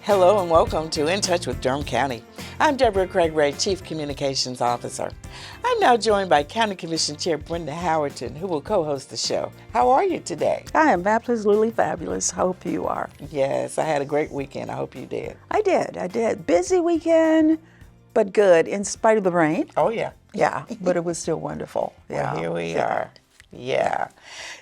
Hello and welcome to In Touch with Durham County. I'm Deborah Craig-Ray, Chief Communications Officer. I'm now joined by County Commission Chair Brenda Howerton, who will co-host the show. How are you today? I am absolutely fabulous. Hope you are. Yes, I had a great weekend. I hope you did. I did. Busy weekend, but good in spite of the rain. Oh, yeah. Yeah, but it was still wonderful. Yeah. Well, here we are. Yeah.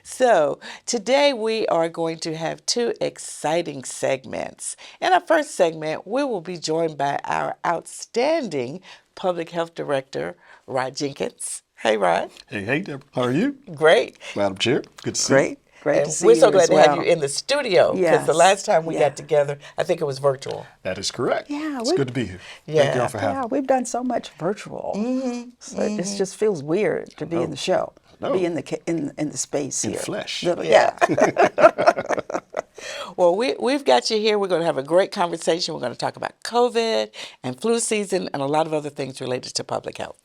So today we are going to have two exciting segments. In our first segment, we will be joined by our outstanding Public Health Director, Rod Jenkins. Hey, Rod. Hey, Deborah. How are you? Great. Madam Chair, good to see you. Great And to see we're you so glad as to well. have you in the studio because the Yes. last time we Yeah. got together, I think it was virtual. That is correct. Yeah, it's good to be here. Yeah. Thank y'all for having Yeah, me. we've done so much virtual. So it just feels weird to be in the show, to be in the space In here. flesh. Yeah. Well, we've got you here. We're going to have a great conversation. We're going to talk about COVID and flu season and a lot of other things related to public health.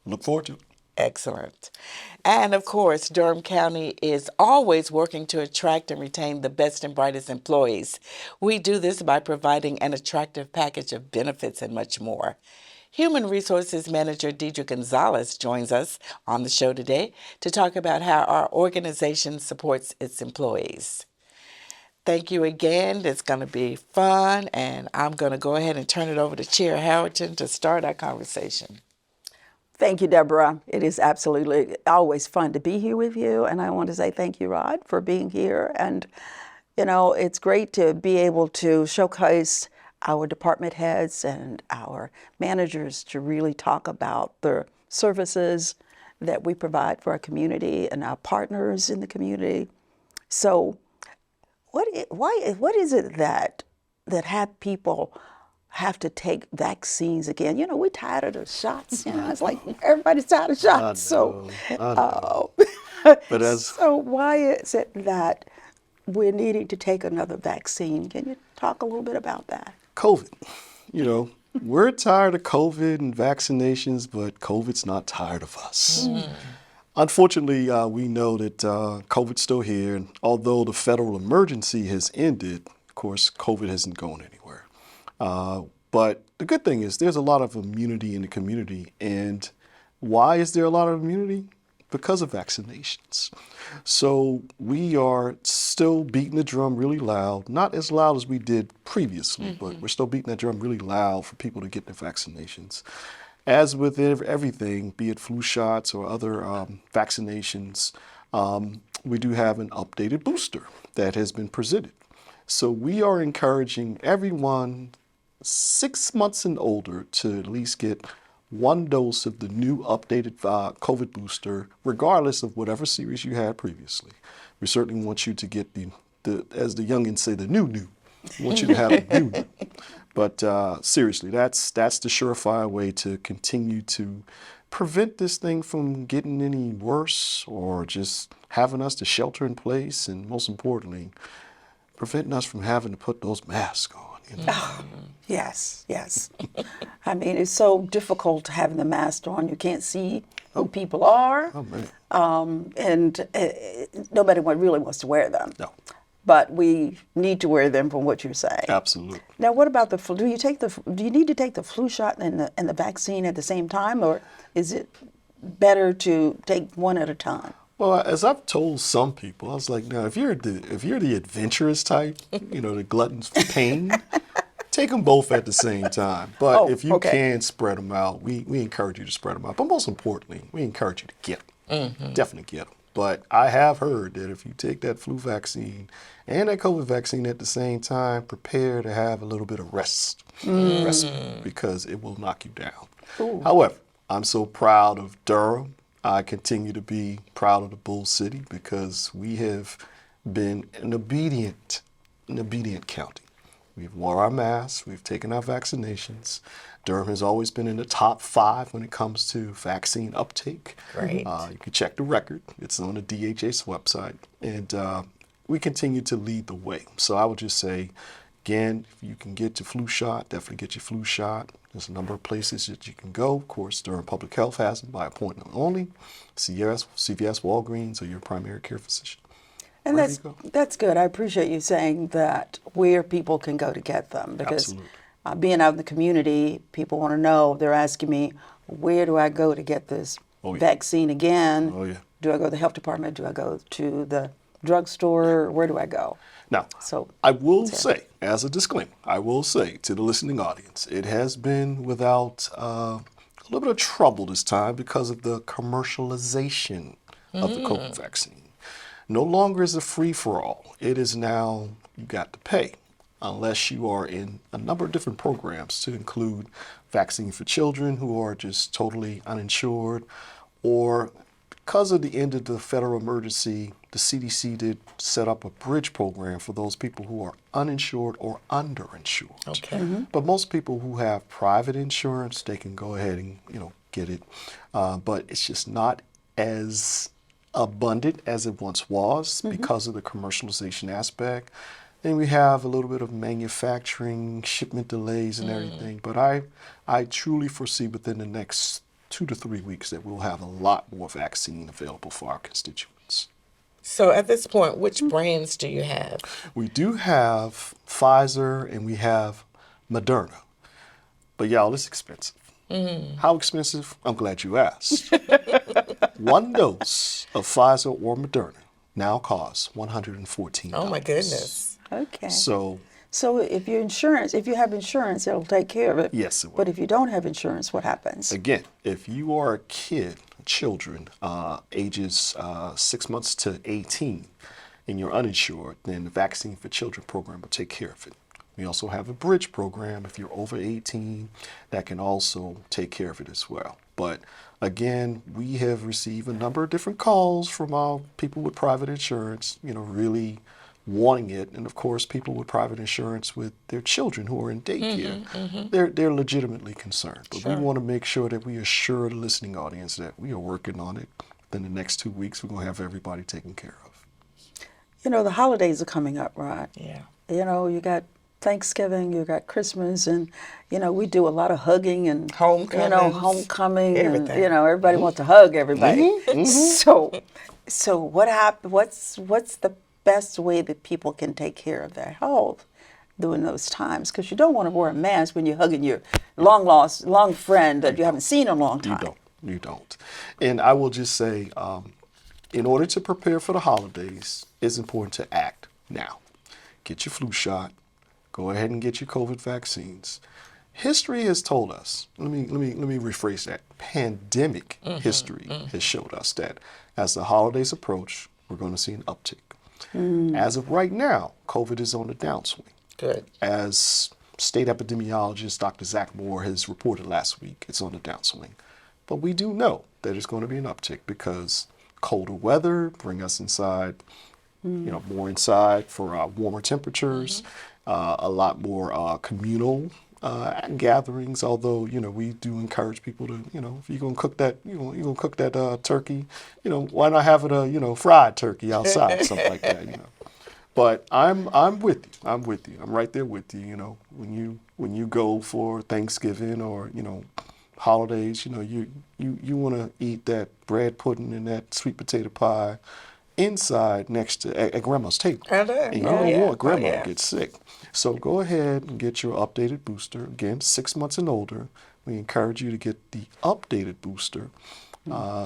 Look forward to it. Excellent. And of course, Durham County is always working to attract and retain the best and brightest employees. We do this by providing an attractive package of benefits and much more. Human Resources Manager Deidre Gonzales joins us on the show today to talk about how our organization supports its employees. Thank you again. It's going to be fun, and I'm going to go ahead and turn it over to Chair Howerton to start our conversation. Thank you, Deborah. It is absolutely always fun to be here with you. And I want to say thank you, Rod, for being here. And, you know, it's great to be able to showcase our department heads and our managers to really talk about the services that we provide for our community and our partners in the community. So what is it that have people have to take vaccines again? You know, we're tired of the shots. You know, it's like everybody's tired of shots. I know. But So why is it that we're needing to take another vaccine? Can you talk a little bit about that? COVID, you know, we're tired of COVID and vaccinations, but COVID's not tired of us. Unfortunately, we know that COVID's still here. And although the federal emergency has ended, of course, COVID hasn't gone anywhere. But the good thing is there's a lot of immunity in the community. And why is there a lot of immunity? Because of vaccinations. So we are still beating the drum really loud, not as loud as we did previously, but we're still beating that drum really loud for people to get their vaccinations. As with everything, be it flu shots or other vaccinations, we do have an updated booster that has been presented. So we are encouraging everyone 6 months and older to at least get one dose of the new updated COVID booster, regardless of whatever series you had previously. We certainly want you to get the as the youngins say, the new. We want you to have the new. But seriously, that's the surefire way to continue to prevent this thing from getting any worse or just having us to shelter in place, and most importantly, preventing us from having to put those masks on. You know? Yes. I mean, it's so difficult having the mask on. You can't see who people are. Oh, man. And nobody really wants to wear them. No. But we need to wear them from what you're saying. Absolutely. Now, what about the flu? Do you need to take the flu shot and the vaccine at the same time, or is it better to take one at a time? Well, as I've told some people, I was like, now, if you're the adventurous type, you know, the gluttons for pain, take them both at the same time. But if you can spread them out, we encourage you to spread them out. But most importantly, we encourage you to get them. Definitely get them. But I have heard that if you take that flu vaccine and that COVID vaccine at the same time, prepare to have a little bit of rest because it will knock you down. Ooh. However, I'm so proud of Durham. I continue to be proud of the Bull City because we have been an obedient county. We've worn our masks, we've taken our vaccinations. Durham has always been in the top 5 when it comes to vaccine uptake. Great. You can check the record. It's on the DHS website. And we continue to lead the way. So I would just say, again, if you can get your flu shot, definitely get your flu shot. There's a number of places that you can go. Of course, Durham Public Health has them by appointment only. CVS, Walgreens, or your primary care physician. And ready to go. that's good. I appreciate you saying that where people can go to get them, because Absolutely. being out in the community, people want to know. They're asking me, where do I go to get this Oh, yeah. vaccine again? Oh, yeah. Do I go to the health department? Do I go to the drugstore? Where do I go? Now, So I will that's it. say, as a disclaimer, I will say to the listening audience, it has been without a little bit of trouble this time because of the commercialization of the COVID vaccine. No longer is it free for all. It is now you got to pay, unless you are in a number of different programs to include vaccine for children who are just totally uninsured, or because of the end of the federal emergency, the CDC did set up a bridge program for those people who are uninsured or underinsured. Okay. But most people who have private insurance, they can go ahead and get it. But it's just not as abundant as it once was because of the commercialization aspect. Then we have a little bit of manufacturing, shipment delays and everything. But I truly foresee within the next 2 to 3 weeks that we'll have a lot more vaccine available for our constituents. So at this point, which brands do you have? We do have Pfizer and we have Moderna. But y'all, it's expensive. How expensive? I'm glad you asked. One dose of Pfizer or Moderna now costs $114. Oh my goodness. Okay. So So if you have insurance, it'll take care of it. Yes, it will. But if you don't have insurance, what happens? again, if you are a kid, children, ages 6 months to 18, and you're uninsured, then the Vaccine for Children program will take care of it. We also have a bridge program if you're over 18 that can also take care of it as well. But again, we have received a number of different calls from our people with private insurance, really wanting it. And of course, people with private insurance with their children who are in daycare, they're legitimately concerned. But we want to make sure that we assure the listening audience that we are working on it. Within the next 2 weeks, we're going to have everybody taken care of. The holidays are coming up, right? Yeah. You got Thanksgiving, you got Christmas, and we do a lot of hugging and homecoming, everything. and everybody wants to hug everybody. So what's the best way that people can take care of their health during those times? Because you don't want to wear a mask when you're hugging your long friend that you haven't seen in a long time. You don't. And I will just say, in order to prepare for the holidays, it's important to act now. Get your flu shot. Go ahead and get your COVID vaccines. History has told us, let me rephrase that. Pandemic history has showed us that as the holidays approach, we're going to see an uptick. As of right now, COVID is on the downswing. Good. As state epidemiologist Dr. Zach Moore has reported last week, it's on the downswing. But we do know that it's going to be an uptick because colder weather bring us inside, more inside for warmer temperatures, a lot more communal gatherings. Although we do encourage people to if you're gonna cook that turkey, why not have it fried turkey outside, something like that. But I'm with you. I'm with you. I'm right there with you. When you go for Thanksgiving or holidays, you want to eat that bread pudding and that sweet potato pie inside next to at grandma's table. And you don't want grandma to get sick. So go ahead and get your updated booster. Again, 6 months and older. We encourage you to get the updated booster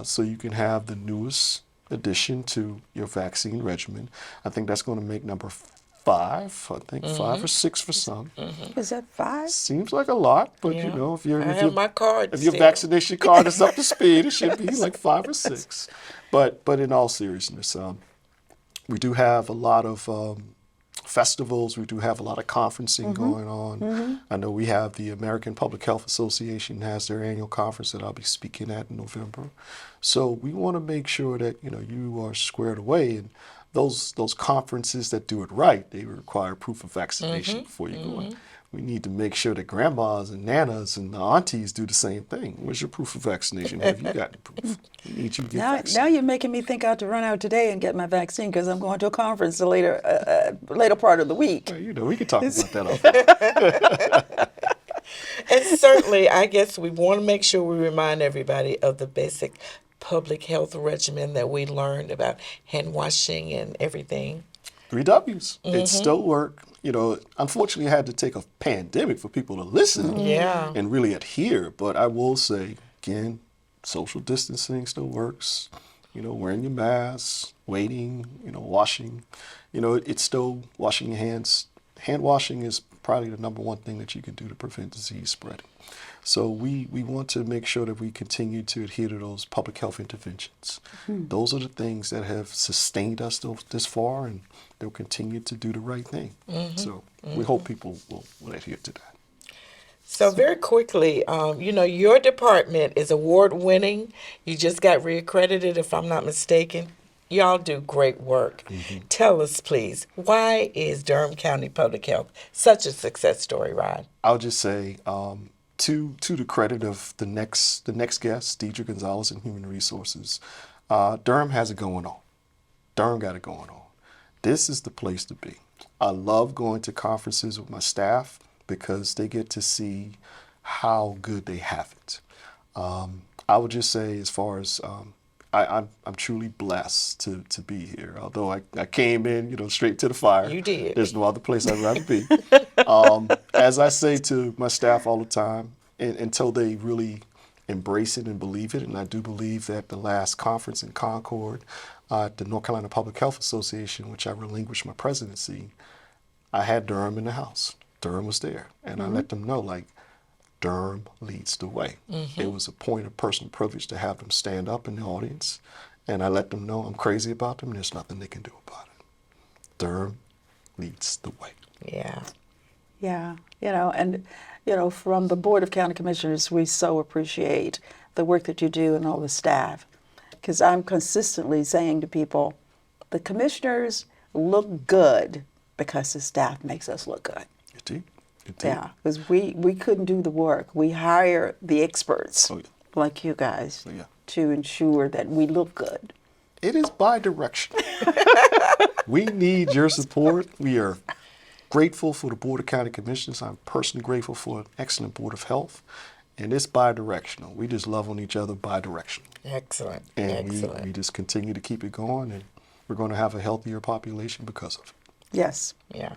so you can have the newest addition to your vaccine regimen. I think that's going to make number 5. I think 5 or 6 for some. Is that 5? Seems like a lot, but if your vaccination card is up to speed, it should be like 5 or 6. But in all seriousness, we do have a lot of festivals. We do have a lot of conferencing going on. I know we have the American Public Health Association has their annual conference that I'll be speaking at in November. So we want to make sure that you are squared away, and those conferences that do it right, they require proof of vaccination before you go in. We need to make sure that grandmas and nanas and aunties do the same thing. Where's your proof of vaccination? Have you got the proof? We need you to get vaccinated. Now you're making me think I have to run out today and get my vaccine because I'm going to a conference the later part of the week. We can talk about that. And certainly, I guess we want to make sure we remind everybody of the basic public health regimen that we learned about hand washing and everything? 3 W's. It still work. Unfortunately, I had to take a pandemic for people to listen Yeah. and really adhere. But I will say, again, social distancing still works. Wearing your mask, waiting, washing. It's still washing your hands. Hand washing is probably the number one thing that you can do to prevent disease spreading. So we want to make sure that we continue to adhere to those public health interventions. Those are the things that have sustained us this far, and they'll continue to do the right thing. So we hope people will adhere to that. So very quickly, your department is award-winning. You just got reaccredited, if I'm not mistaken. Y'all do great work. Tell us, please, why is Durham County Public Health such a success story, Rod? I'll just say, to the credit of the next guest, Deidre Gonzales in Human Resources, Durham has it going on. Durham got it going on. This is the place to be. I love going to conferences with my staff because they get to see how good they have it. I would just say, as far as I'm truly blessed to be here. Although I came in, straight to the fire. You did. There's no other place I'd rather be. As I say to my staff all the time, until they really embrace it and believe it, and I do believe that the last conference in Concord at the North Carolina Public Health Association, which I relinquished my presidency, I had Durham in the house. Durham was there. And I let them know, Durham leads the way. It was a point of personal privilege to have them stand up in the audience, and I let them know I'm crazy about them and there's nothing they can do about it. Durham leads the way. Yeah. Yeah, and from the Board of County Commissioners, we so appreciate the work that you do and all the staff, because I'm consistently saying to people, the commissioners look good because the staff makes us look good. Indeed. Yeah, because we couldn't do the work. We hire the experts like you guys to ensure that we look good. It is bi-directional. We need your support. We are grateful for the Board of County Commissioners. I'm personally grateful for an excellent Board of Health. And it's bi-directional. We just love on each other bi-directional. Excellent. And Excellent. we just continue to keep it going, and we're going to have a healthier population because of it. Yes. Yeah.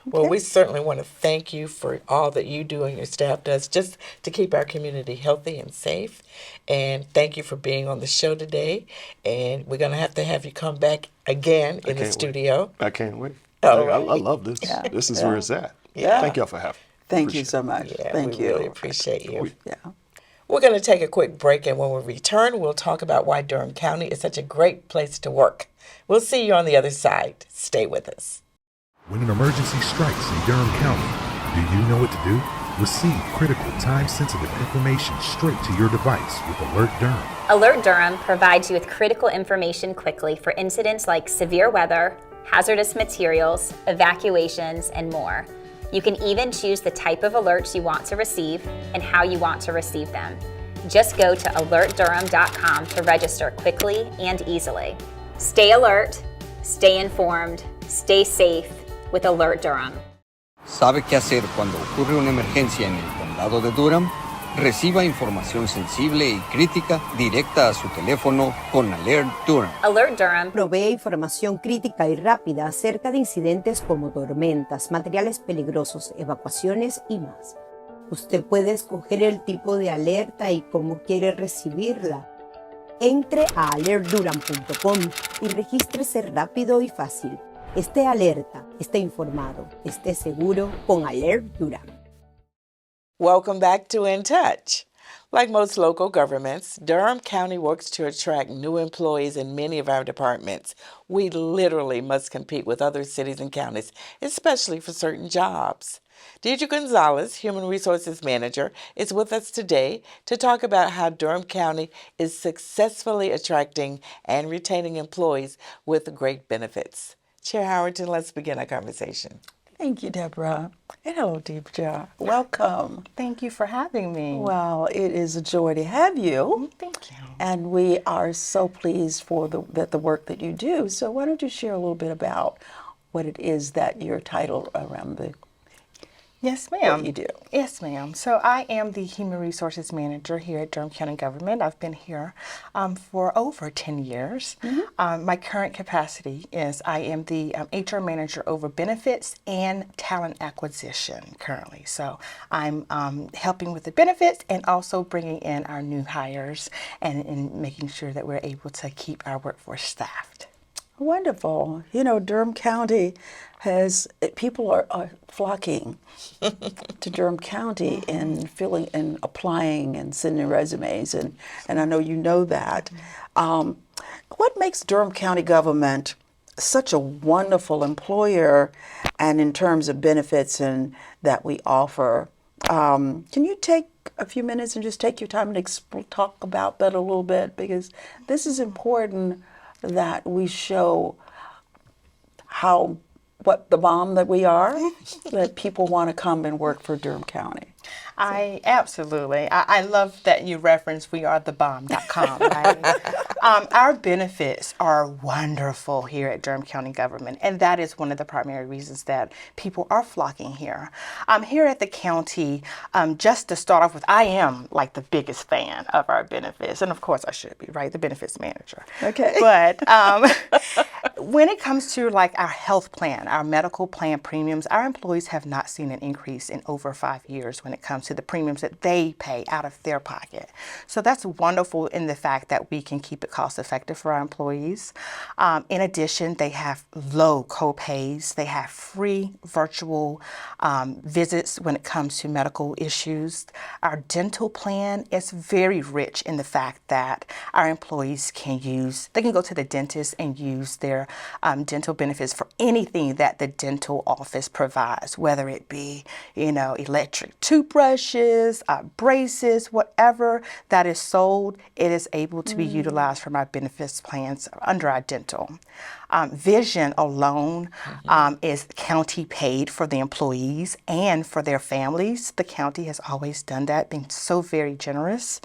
Well, we certainly want to thank you for all that you do and your staff does just to keep our community healthy and safe. And thank you for being on the show today. And we're going to have you come back again in the studio. I can't wait. All I right. love this. Yeah. This is where it's at. Yeah. Thank y'all for having me. Thank you so much. Yeah, Thank we you. really appreciate you. Yeah. We're going to take a quick break, and when we return, we'll talk about why Durham County is such a great place to work. We'll see you on the other side. Stay with us. When an emergency strikes in Durham County, do you know what to do? Receive critical, time-sensitive information straight to your device with Alert Durham. Alert Durham provides you with critical information quickly for incidents like severe weather, hazardous materials, evacuations, and more. You can even choose the type of alerts you want to receive and how you want to receive them. Just go to alertdurham.com to register quickly and easily. Stay alert, stay informed, stay safe with Alert Durham. ¿Sabe qué hacer cuando ocurre una emergencia en el condado de Durham? Reciba información sensible y crítica directa a su teléfono con Alert Durham. Alert Durham Provee información crítica y rápida acerca de incidentes como tormentas, materiales peligrosos, evacuaciones y más. Usted puede escoger el tipo de alerta y cómo quiere recibirla. Entre a alertdurham.com y regístrese rápido y fácil. Esté alerta, esté informado, esté seguro con Alert Durham. Welcome back to In Touch. Like most local governments, Durham County works to attract new employees in many of our departments. We literally must compete with other cities and counties, especially for certain jobs. Deidre Gonzales, Human Resources Manager, is with us today to talk about how Durham County is successfully attracting and retaining employees with great benefits. Chair Howerton, let's begin our conversation. Thank you, Deborah. And hello, Deidre. Welcome. Thank you for having me. Well, it is a joy to have you. Thank you. And we are so pleased for the work that you do. So why don't you share a little bit about what it is that your title around the Yes, ma'am. What you do. Yes, ma'am. So I am the Human Resources Manager here at Durham County Government. I've been here for over 10 years. My current capacity is I am the HR Manager over benefits and talent acquisition currently. So I'm helping with the benefits and also bringing in our new hires and making sure that we're able to keep our workforce staffed. Wonderful. You know, Durham County has, people are flocking to Durham County and filling and applying and sending resumes, and I know you know that. What makes Durham County government such a wonderful employer, and in terms of benefits and that we offer? Can you take a few minutes and just take your time and talk about that a little bit, because this is important that we show what the bomb that we are, that people want to come and work for Durham County. Absolutely. I love that you reference wearethebomb.com. Right? Our benefits are wonderful here at Durham County Government, and that is one of the primary reasons that people are flocking here. Here at the county, just to start off with, I am like the biggest fan of our benefits, and of course I should be, right? The benefits manager. Okay. But when it comes to like our health plan, our medical plan premiums, our employees have not seen an increase in over 5 years when it comes to the premiums that they pay out of their pocket. So that's wonderful in the fact that we can keep it cost effective for our employees. In addition, they have low co-pays. They have free virtual visits when it comes to medical issues. Our dental plan is very rich in the fact that our employees can go to the dentist and use their dental benefits for anything that the dental office provides, whether it be, electric toothbrushes, braces, whatever that is sold, it is able to be utilized from our benefits plans under our dental. Vision alone is county paid for the employees and for their families. The county has always done that, being so very generous.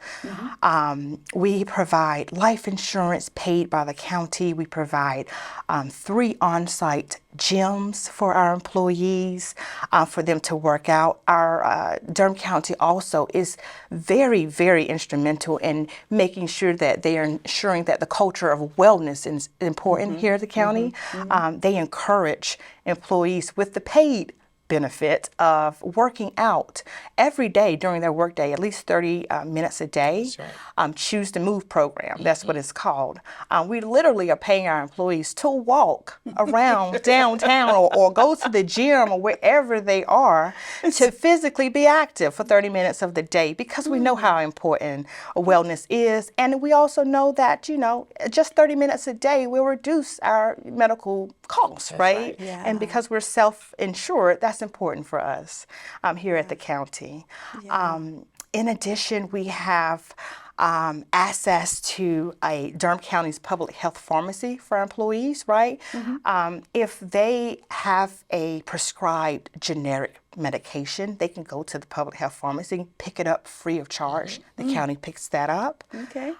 We provide life insurance paid by the county. We provide 3 on-site gyms for our employees, for them to work out. Our Durham County also is very, very instrumental in making sure that they are ensuring that the culture of wellness is important here at the county. They encourage employees with the paid benefit of working out every day during their workday, at least 30 minutes a day. Right. Choose to Move program, that's what it's called. We literally are paying our employees to walk around downtown or go to the gym or wherever they are to physically be active for 30 minutes of the day, because we know how important wellness is. And we also know that, just 30 minutes a day will reduce our medical costs, right? Yeah. And because we're self-insured, that's important for us here at the county. Yeah. In addition, we have access to a Durham County's public health pharmacy for our employees, right? If they have a prescribed generic medication, they can go to the public health pharmacy, pick it up free of charge. The county picks that up. Okay.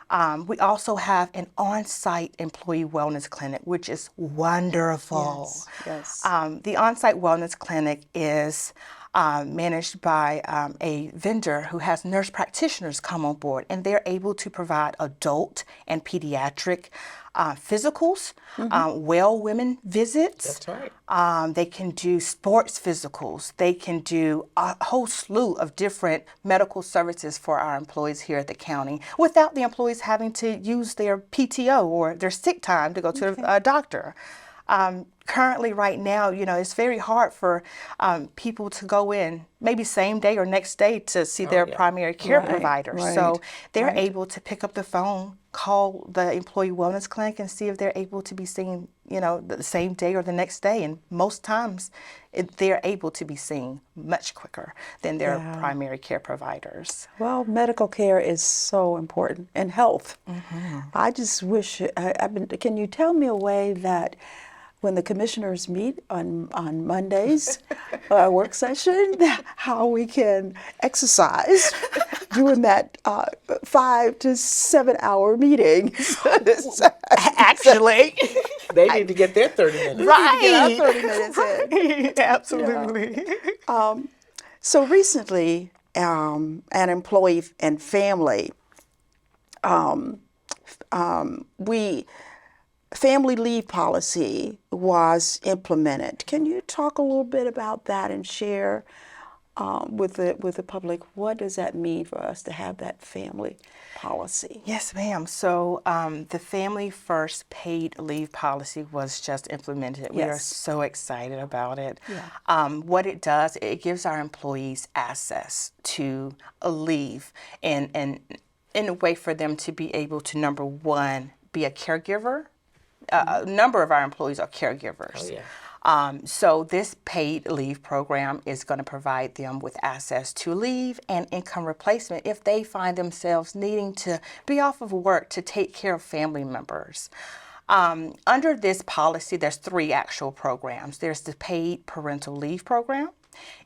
We also have an on-site employee wellness clinic, which is wonderful. Yes. The on-site wellness clinic is managed by a vendor who has nurse practitioners come on board, and they're able to provide adult and pediatric physicals, well women visits. That's right. They can do sports physicals. They can do a whole slew of different medical services for our employees here at the county without the employees having to use their PTO or their sick time to go to a doctor. Currently, right now, it's very hard for people to go in maybe same day or next day to see their primary care provider. Right. So they're able to pick up the phone, call the employee wellness clinic, and see if they're able to be seen, the same day or the next day. And most times, they're able to be seen much quicker than their primary care providers. Well, medical care is so important, and health. I just wish, can you tell me a way that when the commissioners meet on Mondays, work session, how we can exercise during that 5 to 7 hour meeting? Actually, they need to get their 30 minutes. Right. Get our 30 minutes in. Absolutely. So recently, an employee and family, family leave policy was implemented. Can you talk a little bit about that and share with the public, what does that mean for us to have that family policy? Yes, ma'am. So the Family First Paid Leave Policy was just implemented. We are Yes. so excited about it. Yeah. What it does, it gives our employees access to a leave and in a way for them to be able to, number one, be a caregiver. A number of our employees are caregivers. Oh, yeah. So this paid leave program is going to provide them with access to leave and income replacement if they find themselves needing to be off of work to take care of family members. Under this policy, there's three actual programs. There's the paid parental leave program.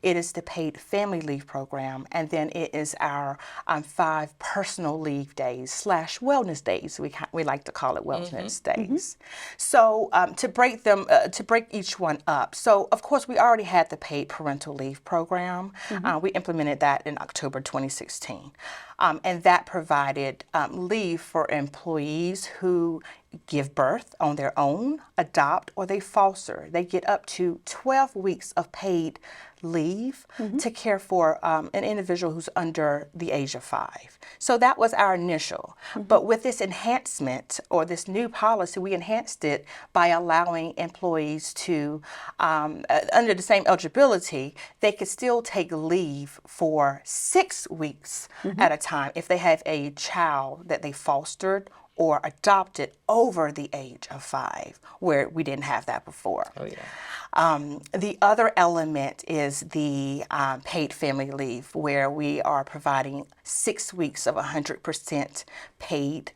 It is the paid family leave program, and then it is our 5 personal leave days / wellness days. We like to call it wellness days. So to break each one up. So of course we already had the paid parental leave program. We implemented that in October 2016, and that provided leave for employees who give birth on their own, adopt, or they foster. They get up to 12 weeks of paid leave to care for an individual who's under the age of 5. So that was our initial. But with this enhancement or this new policy, we enhanced it by allowing employees to, under the same eligibility, they could still take leave for 6 weeks at a time if they have a child that they fostered or adopted over the age of 5, where we didn't have that before. Oh, yeah. The other element is the paid family leave, where we are providing 6 weeks of 100% paid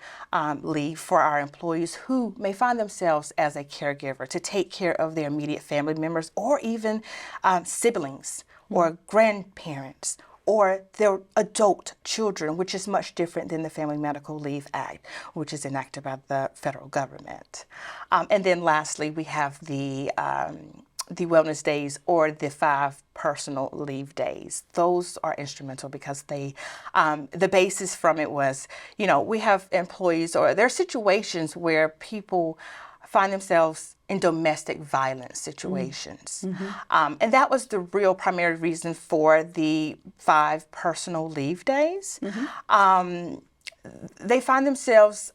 leave for our employees who may find themselves as a caregiver to take care of their immediate family members or even siblings or grandparents or their adult children, which is much different than the Family Medical Leave Act, which is enacted by the federal government. And then lastly, we have the wellness days or the 5 personal leave days. Those are instrumental because they, the basis from it was, we have employees or there are situations where people find themselves in domestic violence situations. And that was the real primary reason for the 5 personal leave days. They find themselves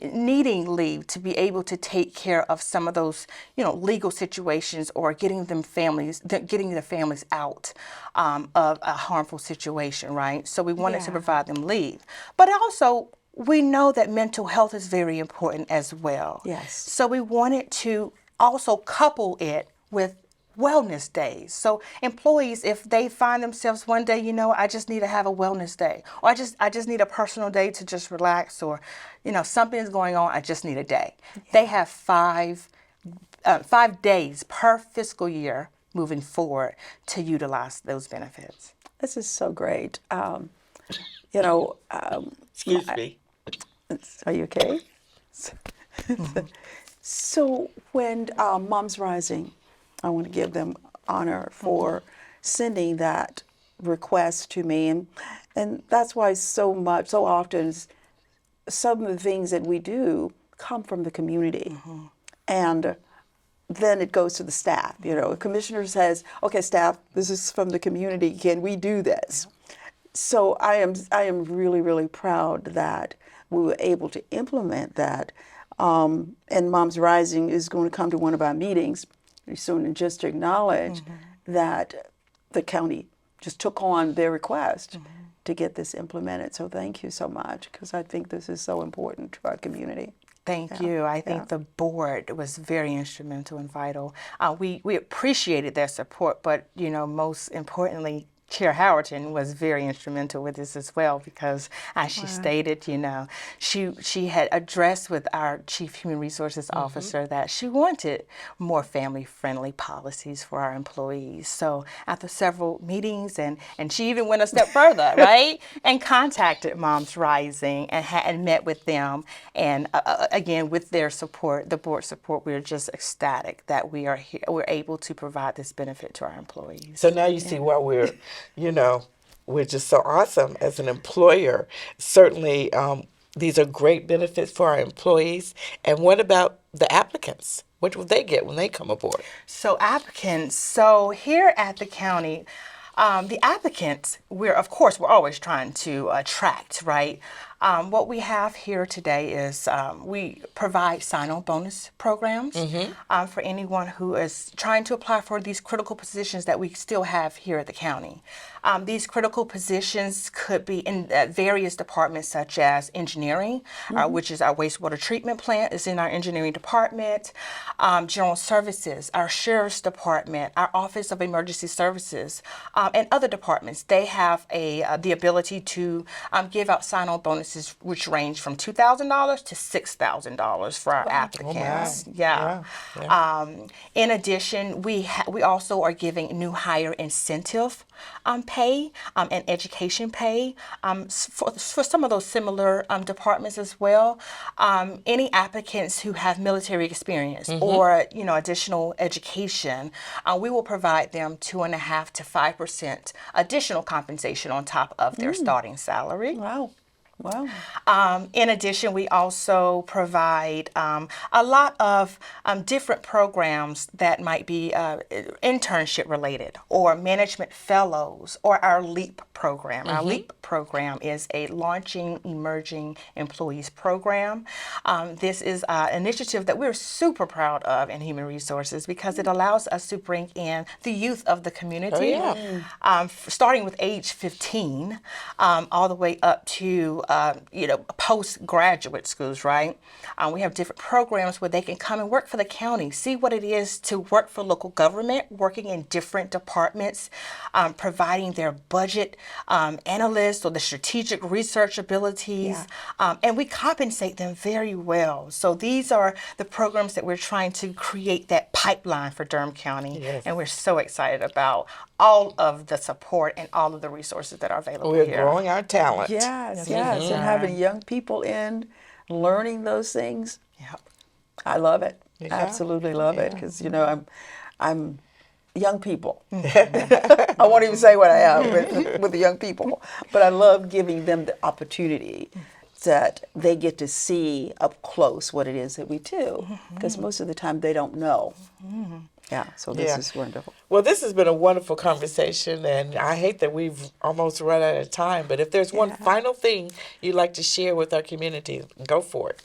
needing leave to be able to take care of some of those, legal situations or getting their families out of a harmful situation, right? So we wanted to provide them leave. But also, we know that mental health is very important as well. Yes. So we wanted to also couple it with wellness days. So employees, if they find themselves one day, I just need to have a wellness day, or I just need a personal day to just relax, or, something is going on, I just need a day. Yeah. They have 5 days per fiscal year moving forward to utilize those benefits. This is so great. Excuse me. Are you okay? So when Moms Rising, I want to give them honor for sending that request to me, and that's why so often some of the things that we do come from the community, and then it goes to the staff. A commissioner says, "Okay, staff, this is from the community. Can we do this?" So I am really, really proud that we were able to implement that. And Moms Rising is going to come to one of our meetings pretty soon and just to acknowledge that the county just took on their request to get this implemented. So thank you so much, because I think this is so important to our community. Thank you. I think the board was very instrumental and vital. We appreciated their support, but most importantly, Chair Howerton was very instrumental with this as well, because as she stated, she had addressed with our Chief Human Resources Officer that she wanted more family-friendly policies for our employees. So after several meetings, and she even went a step further, right, and contacted Moms Rising and met with them. And again, with their support, the board support, we're just ecstatic that we're able to provide this benefit to our employees. So now you see why we're you know, we're just so awesome as an employer. Certainly, these are great benefits for our employees. And what about the applicants? What will they get when they come aboard? So applicants, here at the county, the applicants, we're always trying to attract, right? What we have here today is we provide sign-on bonus programs for anyone who is trying to apply for these critical positions that we still have here at the county. These critical positions could be in various departments such as engineering, which is our wastewater treatment plant is in our engineering department, general services, our sheriff's department, our office of emergency services, and other departments. They have the ability to give out sign-on bonuses which range from $2,000 to $6,000 for our applicants. In addition, we also are giving new hire incentive pay and education pay for some of those similar departments as well. Any applicants who have military experience or additional education, we will provide them 2.5% to 5% additional compensation on top of their starting salary. Wow. Wow. In addition, we also provide a lot of different programs that might be internship related or management fellows or our LEAP program. Our LEAP program is a Launching Emerging Employees program. This is an initiative that we're super proud of in Human Resources because it allows us to bring in the youth of the community, starting with age 15 all the way up to postgraduate schools, right? We have different programs where they can come and work for the county, see what it is to work for local government, working in different departments, providing their budget analysts or the strategic research abilities, and we compensate them very well. So these are the programs that we're trying to create that pipeline for Durham County, and we're so excited about all of the support and all of the resources that are available We're here. growing our talent. Yes, and having young people in, learning those things. Yep. I love it. Yeah. Absolutely love it because I'm young people. I won't even say what I am with the young people, but I love giving them the opportunity that they get to see up close what it is that we do because most of the time they don't know. Yeah, so this is wonderful. Well, this has been a wonderful conversation, and I hate that we've almost run out of time, but if there's one final thing you'd like to share with our community, go for it.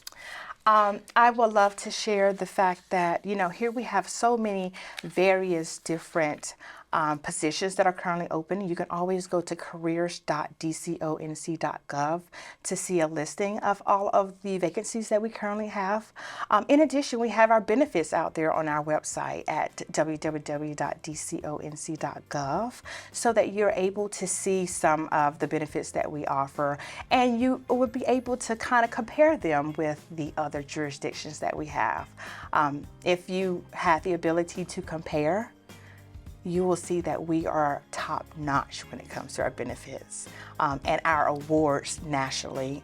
I would love to share the fact that, here we have so many various different positions that are currently open. You can always go to careers.dconc.gov to see a listing of all of the vacancies that we currently have. In addition, we have our benefits out there on our website at www.dconc.gov so that you're able to see some of the benefits that we offer, and you would be able to kind of compare them with the other jurisdictions that we have. If you have the ability to compare, you will see that we are top notch when it comes to our benefits, and our awards nationally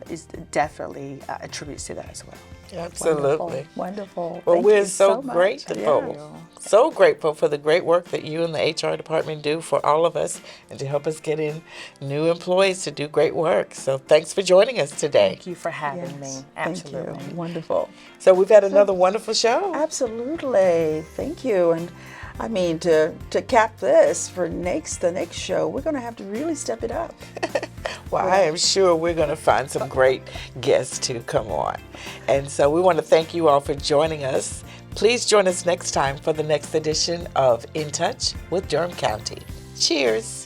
is definitely attributes to that as well. Absolutely. Wonderful. Well, Thank we're you so much. grateful. So grateful for the great work that you and the HR department do for all of us and to help us get in new employees to do great work. So thanks for joining us today. Thank you for having me. Absolutely. Thank you. Wonderful. So we've had another wonderful show. Absolutely. Thank you. And I mean, to cap this for the next show, we're going to have to really step it up. Well, I am sure we're going to find some great guests to come on. And so we want to thank you all for joining us. Please join us next time for the next edition of In Touch with Durham County. Cheers.